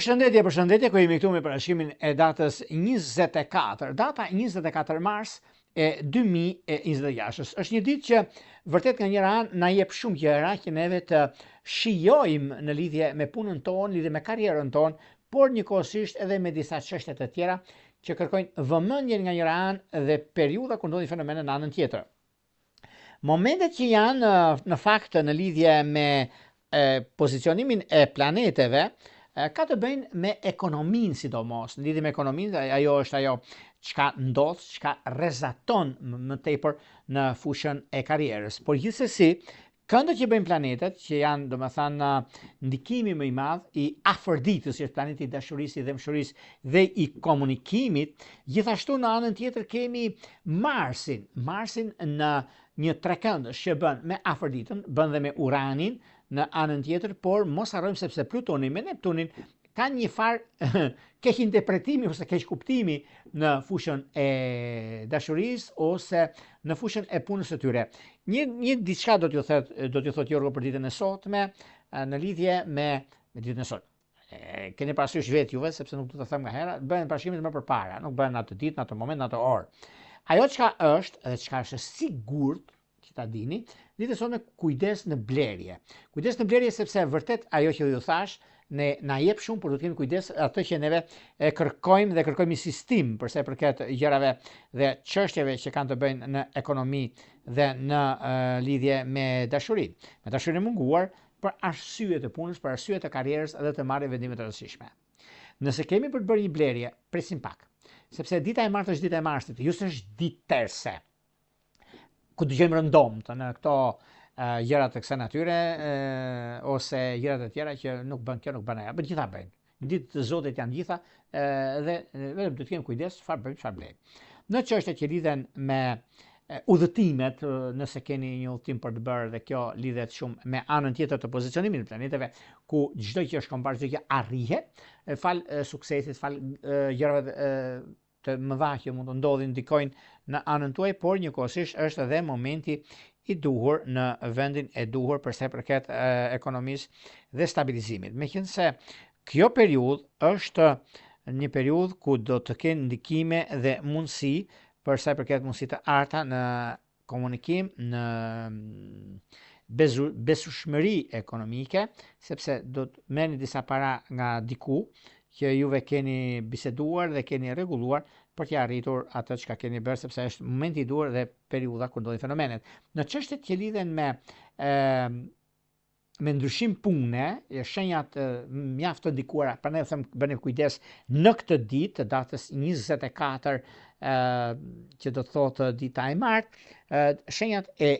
Përshëndetje, ku jemi këtu me parashimin e datës 24. Data 24 mars e 2026. Është një ditë që vërtet nga njëra anë na jep shumë gjëra që neve të shijojmë në lidhje me punën tonë, lidhje me karrierën tonë, por njëkohësisht edhe me disa çështje të tjera që kërkojnë vëmendjen nga njëra anë dhe periudha kur ndodhin fenomene në anën tjetër. Momentet që janë në fakt në lidhje me pozicionimin e planeteve ka të bëjnë me ekonominë sidomos. Në lidhje me ekonominë, ajo është ajo çka ndodh, çka rrezaton më tepër në fushën e karrierës. Por gjithsesi, këndët që bëjnë planetet, që janë domethënë ndikimi më i madh i afërditës, që është planeti i dashurisë, i dëmshurisë dhe i komunikimit, gjithashtu në anën tjetër kemi Marsin. Marsin në një trekëndësh që bën me afërditën, bën dhe me Uranin në anën tjetër, por mos harrojmë sepse Plutoni me Neptunin ka një farë keq interpretimi ose keq kuptimi në fushën e dashurisë ose në fushën e punës së tyre. Një diçka do t'ju thotë Jorgo për ditën e sotme në lidhje me ditën e sotme. Keni parasysh vetë juve, sepse nuk do të them nga hera, bëhen parashimet më përpara, nuk bëhen atë ditë, në atë moment, në atë orë. Ajo çka është dhe çka është sigurt që ta dini, ditë sot me kujdes në blerje. Kujdes në blerje sepse vërtet ajo që ju thash, ne na jep shumë, por do të kemi kujdes atë që neve e kërkojmë dhe kërkojmë një sistem për sa i përket gjërave dhe çështjeve që kanë të bëjnë në ekonomi dhe në lidhje me dashurinë. Me dashurinë munguar për arsye të punës, për arsye të karrierës dhe të marrë vendime të rëndësishme. Nëse kemi për të bërë një blerje, presim pak. Sepse dita e martë është dita e marsit, ju s'është ditë terse. Ku dëgjojmë rëndomtë në këto gjëra të kësaj natyre ose gjëra të tjera që nuk bën kjo, nuk bën ajo, por gjitha bëjnë. Ditë të Zotit janë gjitha dhe vetëm do të kemi kujdes çfarë bëjmë, çfarë blejmë. Në çështjet që lidhen me udhëtimet, nëse keni një udhëtim për të bërë dhe kjo lidhet shumë me anën tjetër të pozicionimit të planeteve, ku çdo gjë është kombar, çdo gjë arrihet, fal suksesit, fal gjërave të mëdha që mund të ndodhin, ndikojnë në anën tuaj, por njëkohësisht është edhe momenti i duhur në vendin e duhur për sa i përket ekonomisë dhe stabilizimit. Meqense kjo periudhë është një periudhë ku do të kenë ndikime dhe mundësi për sa i përket mundësi të arta në komunikim, në besueshmëri ekonomike, sepse do të merrni disa para nga diku që juve keni biseduar dhe keni rregulluar për të arritur atë çka keni bërë, sepse është momenti i duhur dhe periudha kur ndodhin fenomenet. Në çështjet që lidhen me ndryshim pune, shenjat mjaft të ndikuara, prandaj them bëni kujdes në këtë ditë të datës 24 që do të thotë dita e martë, shenjat e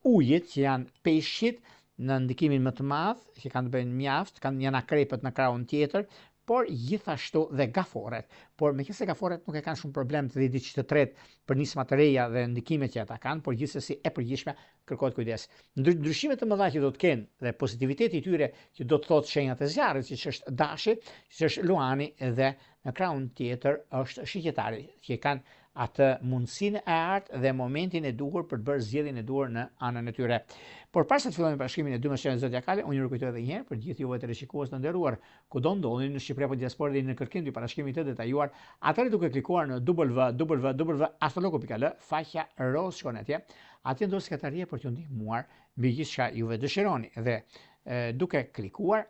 ujit që janë peshqit në ndikimin më të madh, që kanë të bëjnë mjaft, janë akrepët në krahun tjetër, por gjithashtu dhe gaforet. Por meqense gaforet nuk e kanë shumë problem të ditë të tretë për nisma të reja dhe ndikimet që ata kanë, por gjithsesi e përgjithshme kërkohet kujdes. Ndryshimet të mëdha që do të kenë dhe pozitiviteti i tyre që do të thotë shenjat e zjarrit, siç është Dashi, siç është Luani dhe në krahun tjetër është Shiqetari, që kanë atë mundësinë e artë dhe momentin e duhur për të bërë zgjedhjen e duhur në anën e tyre. Por para se të fillojmë bashkimin e dy mesazheve zodiakale, unë ju kujtoj edhe një herë për gjithë juve të rishikues të nderuar, kudo ndodheni në Shqipëri apo diasporë dhe në kërkim të parashikimit të detajuar, atëherë duke klikuar në www.astrologo.al, faqja roz shkon atje, atje ndodh sekretaria për t'ju ndihmuar mbi gjithçka juve dëshironi dhe duke klikuar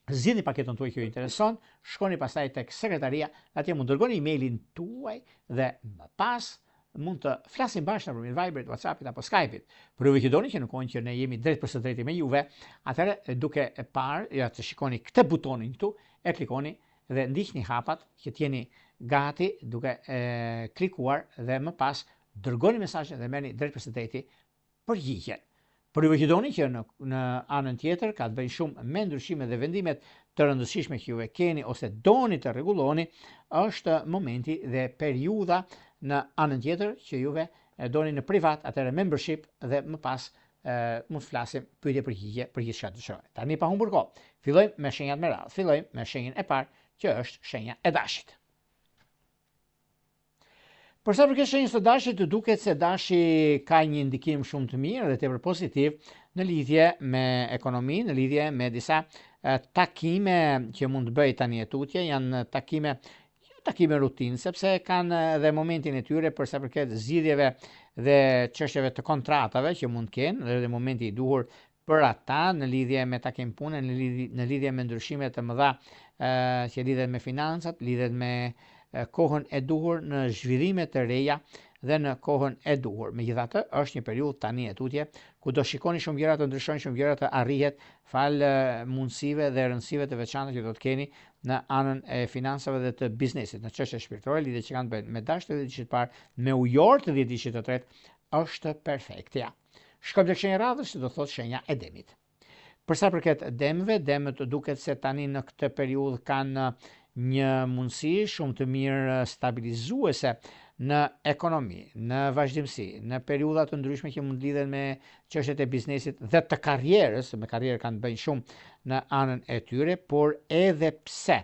zgjidhni paketën tuaj që ju intereson, shkoni pastaj tek sekretaria, atje mund dërgoni emailin tuaj dhe më pas mund të flasim bashkë nëpërmjet Viberit, WhatsAppit apo Skypeit. Por juve që doni që në kohën që ne jemi drejt për së drejti me juve, atëherë duke e parë, ja të shikoni këtë butonin këtu, e klikoni dhe ndiqni hapat që t'jeni gati duke klikuar dhe më pas dërgoni mesazhe dhe merrni drejt për së drejti përgjigjen. Por juve që doni që në anën tjetër ka të bëjë shumë me ndryshimet dhe vendimet të rëndësishme që juve keni ose doni të rregulloni, është momenti dhe periudha në anën tjetër që juve doni në privat, atëherë membership dhe më pas mund të flasim pyetje përgjigje për gjithçka të dëshironi. Tani pa humbur kohë, fillojmë me shenjat me radhë. Fillojmë me shenjën e parë, që është shenja e Dashit. Për sa përket shenjës së Dashit, duket se Dashi ka një ndikim shumë të mirë dhe tepër pozitiv në lidhje me ekonominë, në lidhje me disa takime që mund të bëj tani e tutje, janë takime rutinë, sepse kanë dhe momentin e tyre për sa përket zgjidhjeve dhe çështjeve të kontratave që mund të kenë, dhe momenti i duhur për ata në lidhje me takim pune, në lidhje me ndryshime të mëdha që lidhen me financat, lidhen me kohën e duhur në zhvillime të reja dhe në kohën e duhur. Megjithatë, është një periudhë tani e tutje ku do shikoni shumë gjëra të ndryshojnë, shumë gjëra të arrihet fal mundësive dhe rëndësive të veçanta që do të keni në anën e financave dhe të biznesit, në çështje shpirtërore, lidhje që kanë bënë me dashur të 10 ditë të parë, me ujor të 10 ditë të tretë, është perfektja. Shkojmë tek shenja e radhës, që do thotë shenja e demit. Për sa përket demëve, demët duket se tani në këtë periudhë kanë një mundësi shumë të mirë stabilizuese në ekonomi, në vazhdimsi, në periudha të ndryshme që mund lidhen me çështjet e biznesit dhe të karrierës, me karrierë kanë bëjnë shumë në anën e tyre, por edhe pse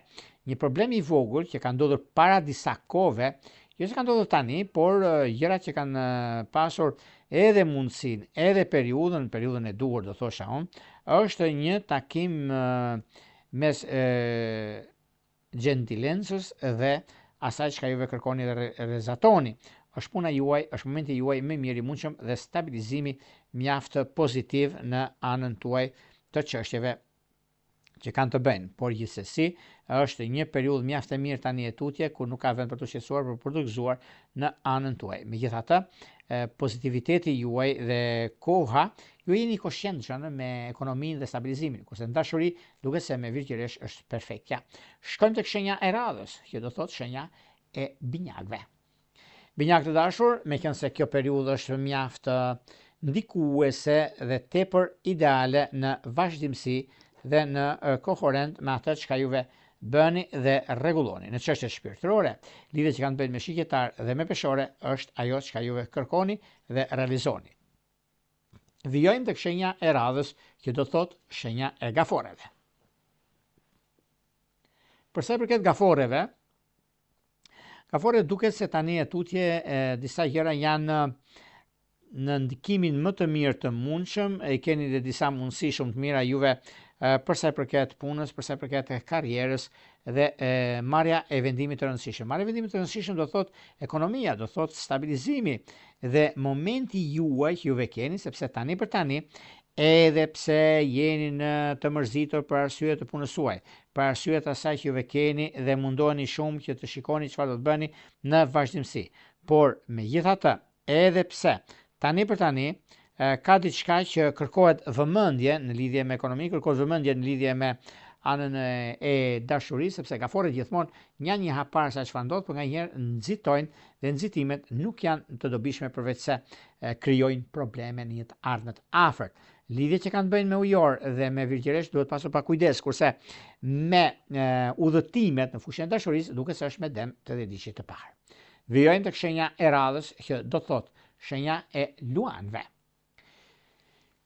një problem i vogël që ka ndodhur para disa kohëve, jo se ka ndodhur tani, por gjërat që kanë pasur edhe mundësin, edhe periudhën e duhur, do thosha unë, është një takim mes gjentilencës dhe asaj çka juve kërkoni dhe rezatoni. Është puna juaj, është momenti juaj më i mirë i mundshëm dhe stabilizimi mjaft pozitiv në anën tuaj të çështjeve që kanë të bëjnë. Por gjithsesi, është një periudhë mjaft e mirë tani e tutje, ku nuk ka vend për të qetësuar, por për të gëzuar në anën tuaj. Megjithatë, pozitiviteti juaj dhe koha, ju jeni koshëndshëm me ekonominë dhe stabilizimin, kurse në dashuri duket se me virgjëresh është perfektja. Shkojmë tek shenja e radhës, që do thotë shenja e binjakëve. Binjakë të dashur, meqense kjo periudhë është mjaft ndikuese dhe tepër ideale në vazhdimsi dhe në koherent me atë çka juve bëni dhe rregulloni. Në çështje shpirtërore, lidhjet që kanë bënë me shigjetar dhe me peshore është ajo çka juve kërkoni dhe realizoni. Vijojmë tek shenja e radhës, që do thotë shenja e gaforeve. Për sa i përket gaforeve, duket se tani e tutje disa gjëra janë në ndikimin më të mirë të mundshëm, e keni dhe disa mundësi shumë të mira juve për sa i përket punës, për sa i përket karrierës dhe marrja e vendimit të rëndësishëm. Marrja e vendimit të rëndësishëm do thotë ekonomia, do thotë stabilizimi dhe momenti juaj që juve keni, sepse tani për tani, edhe pse jeni në të mërzitur për arsye të punës suaj, për arsye të asaj që juve keni dhe mundoheni shumë që të shikoni çfarë do të bëni në vazhdimsi. Por megjithatë, edhe pse tani për tani ka diçka që kërkohet vëmendje në lidhje me ekonominë, kërkohet vëmendje në lidhje me anën e dashurisë, sepse gaforët gjithmonë janë një hap para sa çfarë ndodh, por nganjëherë nxitojnë dhe nxitimet nuk janë të dobishme përveç se krijojnë probleme në një të ardhmen afërt. Lidhjet që kanë bëjnë me ujor dhe me virgjëresh duhet pasur pa kujdes, kurse me udhëtimet në fushën e dashurisë duket se është me dem të 10 ditë të parë. Vijojmë tek shenja e radhës, që do thotë shenja e luanëve.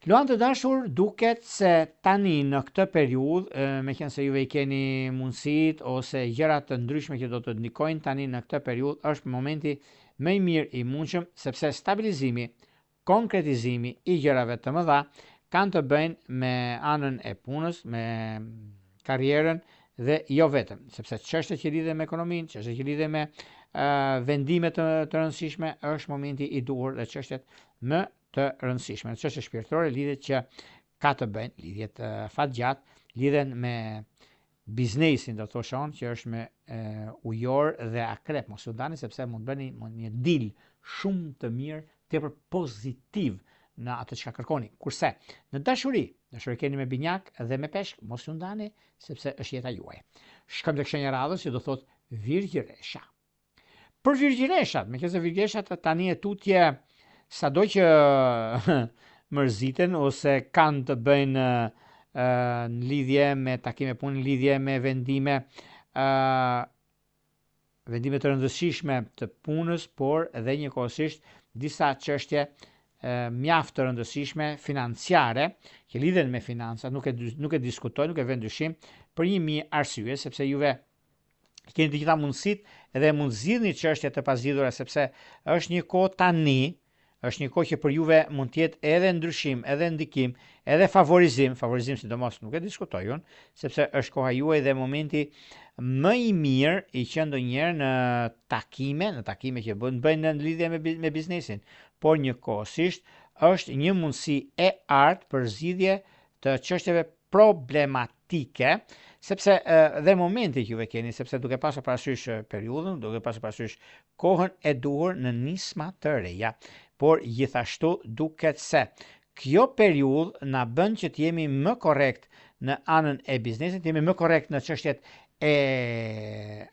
Luanë të dashur, duket se tani në këtë periudhë, meqense juve i keni mundësit ose gjërat të ndryshme që do të ndikojnë tani në këtë periudhë, është momenti më i mirë i mundshëm, sepse stabilizimi, konkretizimi i gjërave të mëdha kanë të bëjnë me anën e punës, me karrierën dhe jo vetëm, sepse çështjet që lidhen me ekonominë, çështjet që lidhen me vendime të rëndësishme, është momenti i duhur dhe çështjet më të rëndësishme. Në çështje shpirtërore, lidhjet që ka të bëjnë, lidhjet fatgjatë, lidhen me biznesin, do të thosha unë, që është me ujor dhe akrep, mos u ndani, sepse mund bëni një deal shumë të mirë, tepër pozitiv në atë çka kërkoni. Kurse në dashuri keni me binjak dhe me peshk, mos u ndani, sepse është jeta juaj. Shkojmë tek shenja e radhës, që do thotë virgjëresha. Për virgjëreshat, meqense virgjëreshat tani e tutje sado që mërziten ose kanë të bëjnë në lidhje me takime punë, në lidhje me vendime të rëndësishme të punës, por edhe njëkohësisht disa çështje mjaft të rëndësishme financiare që lidhen me financat, nuk e diskutoj, nuk e vën dyshim për një arsye, sepse juve keni të gjitha mundësit edhe mund zgjidhni çështje të pazgjidhura, sepse është një kohë tani, është një kohë që për juve mund të jetë edhe ndryshim, edhe ndikim, edhe favorizim sidomos nuk e diskutoj unë, sepse është koha juaj dhe momenti më i mirë i që ndonjëherë në takime që bëjnë në lidhje me biznesin, por njëkohësisht është një mundësi e artë për zgjidhje të çështjeve problematike, sepse dhe momenti që juve keni, sepse duke pasur parasysh periudhën, duke pasur parasysh kohën e duhur në nisma të reja, por gjithashtu duket se kjo periudhë na bën që të jemi më korrekt në anën e biznesit, të jemi më korrekt në çështjet e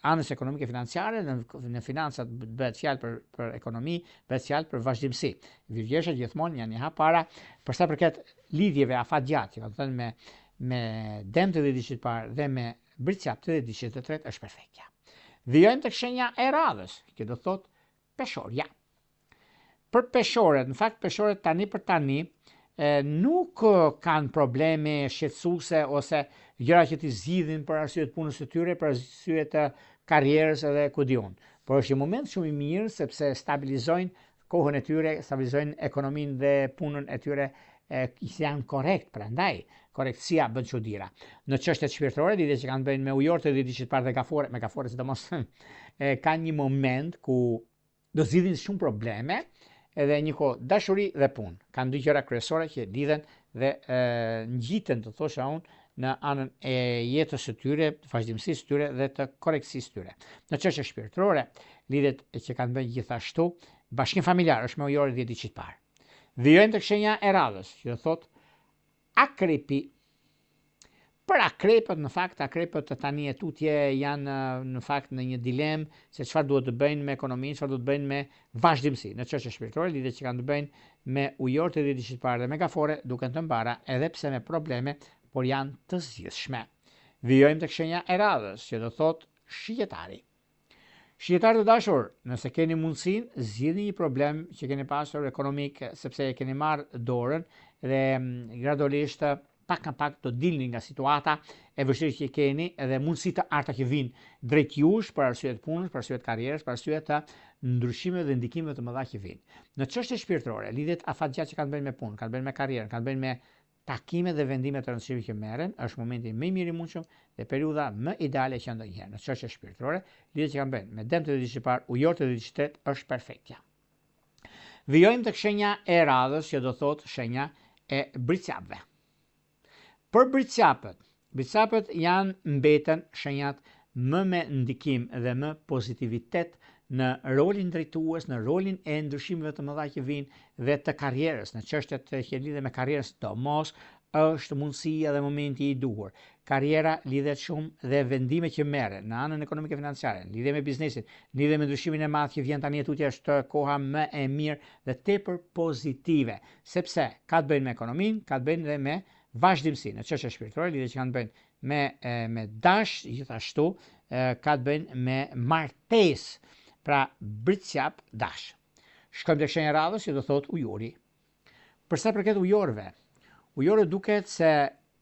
anës ekonomike financiare, në financat bëhet fjalë për ekonomi, bëhet fjalë për vazhdimsi. Vivjeshat gjithmonë janë një hap para për sa përket lidhjeve afatgjatë, që kanë thënë me dem të dhjetit parë dhe me bricjap të dhjetit të tretë është perfektja. Vijojmë tek shenja e radhës, që do thotë peshorja. Për peshoret, në fakt peshoret tani për tani nuk kanë probleme shqetësuese ose gjëra që t'i zgjidhin për arsye të punës së tyre, për arsye të karrierës edhe ku diun. Por është një moment shumë i mirë sepse stabilizojnë kohën e tyre, stabilizojnë ekonominë dhe punën e tyre janë korrekt, prandaj korrektësia bën çuditëra. Në çështjet shpirtërore, lidhje që kanë bënë me ujorët e dhjetit parë dhe me gafore sidomos kanë një moment ku do zgjidhin shumë probleme, edhe një kohë dashuri dhe punë. Kanë dy gjëra kryesore që lidhen dhe ngjiten, të thosha unë, në anën e jetës së tyre, vazhdimësisë së tyre dhe të korrektësisë së tyre. Në çështje shpirtërore, lidhet që kanë bënë gjithashtu bashkim familjar, është me ujorët e dhjetit parë. Vijojmë tek shenja e radhës, që do thotë akrepi. Për akrepët, në fakt, akrepët tani e tutje janë në fakt në një dilemë se çfarë duhet të bëjnë me ekonominë, çfarë duhet të bëjnë me vazhdimsi. Në çështje shpirtërore, lidhet që kanë të bëjnë me ujorët e dhjetit parë dhe me gafore, duken të mbara, edhe pse me probleme, por janë të zgjidhshme. Vijojmë tek shenja e radhës, që do thotë shijetari. Shijetarë të dashur, nëse keni mundësinë, zgjidhni një problem që keni pasur ekonomik, sepse e keni marrë dorën dhe gradualisht pak do dilni nga situata e vështirë që keni edhe mundësi të arta që vinë drejt jush për arsye të punës, për arsye të karrierës, për arsye të ndryshimeve dhe ndikimeve të mëdha që vinë. Në çështje shpirtërore, lidhet afatgjatë që kanë bënë me punë, kanë bënë me karrierën, kanë bënë me takime dhe vendime të rëndësishme që merren, është momenti më i mirë i mundshëm dhe periudha më ideale që ndonjëherë. Në çështje shpirtërore, lidhet që kanë bënë me dem të dhjetit parë, ujorët e dhjetit tretë është perfektja. Vijojmë tek shenja e radhës, që do thotë shenja e bricjapëve. Për bricapët janë mbeten shenjat më me ndikim dhe më pozitivitet në rolin drejtues, në rolin e ndryshimeve të mëdha që vinë dhe të karrierës, në çështjet që lidhen me karrierën sidomos, është mundësia dhe momenti i duhur. Karriera lidhet shumë dhe vendime që merren në anën ekonomike financiare, lidhe me biznesin, lidhe me ndryshimin e madh që vjen tani tutje, është koha më e mirë dhe tepër pozitive, sepse ka të bëjnë me ekonominë, ka të bëjnë dhe me vazhdimsi. Në çështje shpirtërore, lidhje që kanë të bëjnë me dash, gjithashtu ka të bëjnë me martesë, pra bricjap dash. Shkojmë tek shenja e radhës, që do thotë ujori. Për sa përket ujorëve, ujorët duket se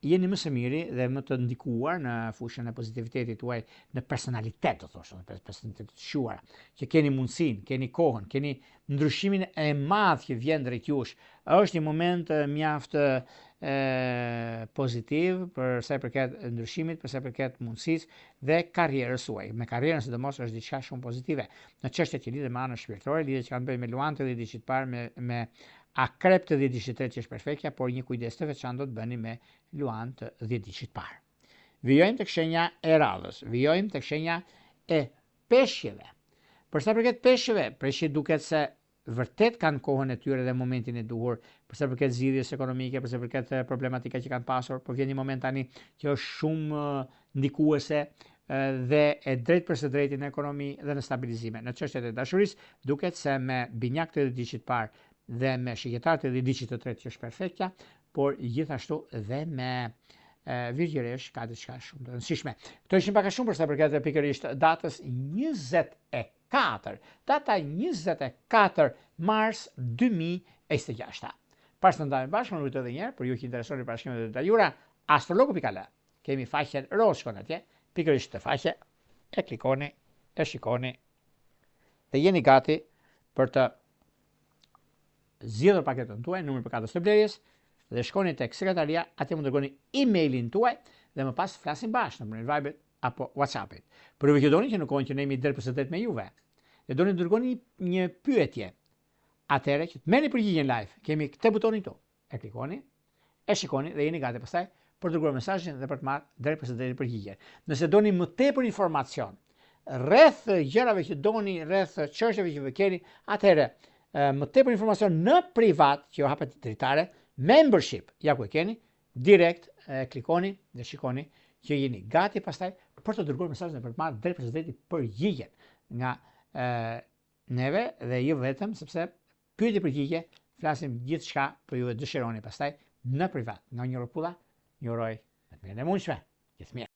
jeni më së miri dhe më të ndikuar në fushën e pozitivitetit tuaj, në personalitet, do thoshë, në personalitet të shuara, që keni mundësinë, keni kohën, keni ndryshimin e madh që vjen drejt jush. Është një moment mjaft pozitiv për sa i përket ndryshimit, për sa i përket mundësisë dhe karrierës suaj. Me karrierën sidomos është diçka shumë pozitive. Në çështjet që lidhen me anën shpirtërore, lidhet që kanë bëjnë me luantë dhe dhjetit parë, me akrep të dhjetit tretë që është perfektja, por një kujdes të veçantë do të bëni me luan të dhjetit parë. Vijojmë tek shenja e radhës, vijojmë tek shenja e peshqeve. Për sa përket peshqeve, peshqit duket se vërtet kanë kohën e tyre dhe momentin e duhur, për sa përket zgjidhjes ekonomike, për sa përket problematika që kanë pasur, por vjen një moment tani që është shumë ndikuese dhe e drejt për së drejti në ekonomi dhe në stabilizime. Në çështjet e dashurisë, duket se me binjak të dhjetit parë dhe me shigjetar të dhjetit tretë që është perfektja, por gjithashtu dhe me virgjëresh ka diçka shumë të rëndësishme. Këto ishin pak a shumë për sa përket pikërisht datës 24. Data 24 mars 2026. Pas të ndajmë bashkë, më rujtë edhe njerë, për ju që interesoni parashkimet e detajura, astrologu.al. Kemi faqen roshkon atje, pikërisht të faqe, e klikoni, e shikoni, dhe jeni gati për të zgjedhur paketën tuaj, numrin përkatës të blerjes, dhe shkoni tek sekretaria, atje mund të dërgoni emailin tuaj dhe më pas flasim bashkë në mënyrë Viber apo WhatsAppit. Për ju që doni që në kohën që ne jemi drejt për së me juve, dhe doni të dërgoni një pyetje, atëherë që të merrni përgjigjen live, kemi këtë butonin këtu. E klikoni, e shikoni dhe jeni gati pastaj për të dërguar mesazhin dhe për të marrë drejt për së përgjigjen. Nëse doni më tepër informacion rreth gjërave që doni, rreth çështjeve që vë keni, atëherë më tepër informacion në privat që ju hapet dritare, membership, ja ku e keni, direkt klikoni dhe shikoni që jeni gati pastaj për të dërguar mesazhin dhe për të marrë drejt për së përgjigjen nga neve dhe jo vetëm, sepse pyetje përgjigje flasim gjithçka për ju e dëshironi pastaj në privat. Nga një rropulla, një uroj të mirë e mundshme. Gjithë mirë.